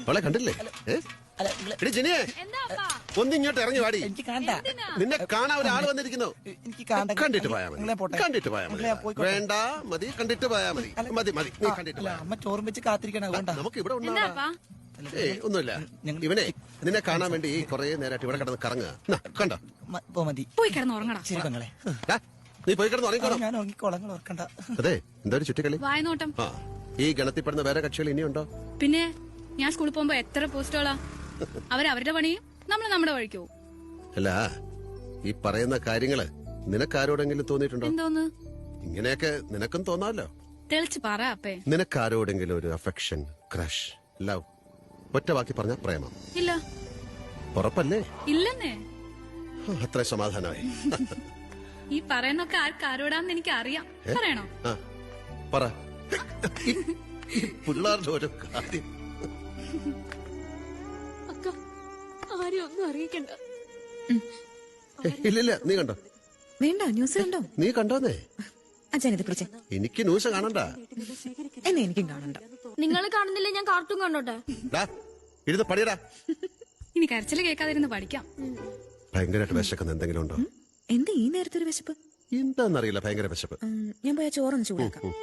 അവളെ കണ്ടില്ലേ? ജിനിയെ ഒന്നിങ്ങോട്ട് ഇറങ്ങി വാടി. എനിക്ക് കാണണ്ട. നിന്നെ കാണാൻ ഒരാൾ വന്നിരിക്കുന്നു. എനിക്ക് കാണണ്ട. കണ്ടിട്ട് പോയാ മതി. കണ്ടിട്ട് പോയാ മതി. വേണ്ട മതി, കണ്ടിട്ട് പോയാ മതി. മതി മതി, നീ കണ്ടിട്ട് പോയാ. അമ്മ ചോറും വെച്ച് കാത്തിരിക്കണം. അതുകൊണ്ടാ. നമുക്ക് ഇവിടെ ഉണ്ടാ. ഒന്നുമില്ല. ഇവനെ നിന്നെ കാണാൻ വേണ്ടി കുറെ നേരമായിട്ട് ഇവിടെ കിടന്ന് കറങ്ങുക. കണ്ടോ? മതി. പോയി കിടന്ന് ഉറങ്ങടാ. ശരി പെങ്ങളെ. നീ പോയി കിടന്ന് ഉറങ്ങിക്കോളാം. ഞാൻ ഉറങ്ങിക്കോളങ്ങൾ ഓർക്കണ്ട. അതെ, എന്താ ഒരു ചുറ്റിക്കളി? വായനോട്ടം. ആ, ഈ ഗണത്തിൽപ്പെടുന്ന വേറെ കക്ഷികൾ ഇനിയുണ്ടോ? പിന്നെ ഞാൻ സ്കൂളിൽ പോകുമ്പോ എത്ര പോസ്റ്റുകളാ. അവരവരുടെ പണിയും നമ്മൾ നമ്മുടെ വഴിക്കോ. അല്ല, ഈ പറയുന്ന കാര്യങ്ങള് നിനക്കാരോടെങ്കിലും തോന്നിയിട്ടുണ്ടോ? എന്തോന്ന്? ഇങ്ങനെയൊക്കെ നിനക്കും തോന്നാമല്ലോ. തെളിച്ച് പറ അപ്പേ. നിനക്കാരോടെങ്കിലും ഒരു അഫെക്ഷൻ, ക്രഷ്, ലവ്, ഒറ്റ വാക്കി പറഞ്ഞ പ്രേമം? ഇല്ല. ഉറപ്പല്ലേ? ഇല്ലെന്നേ. അത്ര സമാധാനമായി. ഈ പറയുന്നൊക്കെ ആരോടാന്ന് എനിക്ക് അറിയാം. പറയണോ? പറ. പിള്ളേരുടെ ഓരോ കാര്യം. അക്ക, ആരെയും ഒന്നും അറിയിക്കണ്ട. ഇല്ലില്ല, നീ കണ്ടോ? വേണ്ട, ന്യൂസ് കണ്ടോ? നീ കണ്ടോന്നേ? അച്ഛൻ ഇത് പിടിച്ചേ. എനിക്ക് ന്യൂസ് കാണണ്ട. എന്നെ എനിക്കും കാണണ്ട. നിങ്ങൾ കാണുന്നില്ല, ഞാൻ കാർട്ടൂൺ കണ്ടോട്ടെ. ഇരുന്ന് പടിയടാ. ഇനി കരച്ചില് കേൾക്കാതിരുന്ന് പഠിക്കാം. ഭയങ്കരമായിട്ട് വിശക്കുന്ന എന്തെങ്കിലും ഉണ്ടോ? എന്താ ഈ നേരത്തെ ഒരു വിശപ്പ്? എന്താന്നറിയില്ല, ഭയങ്കര വിശപ്പ്. ഞാൻ പോയാ ചോറൊന്ന് ചൂടാക്കാം.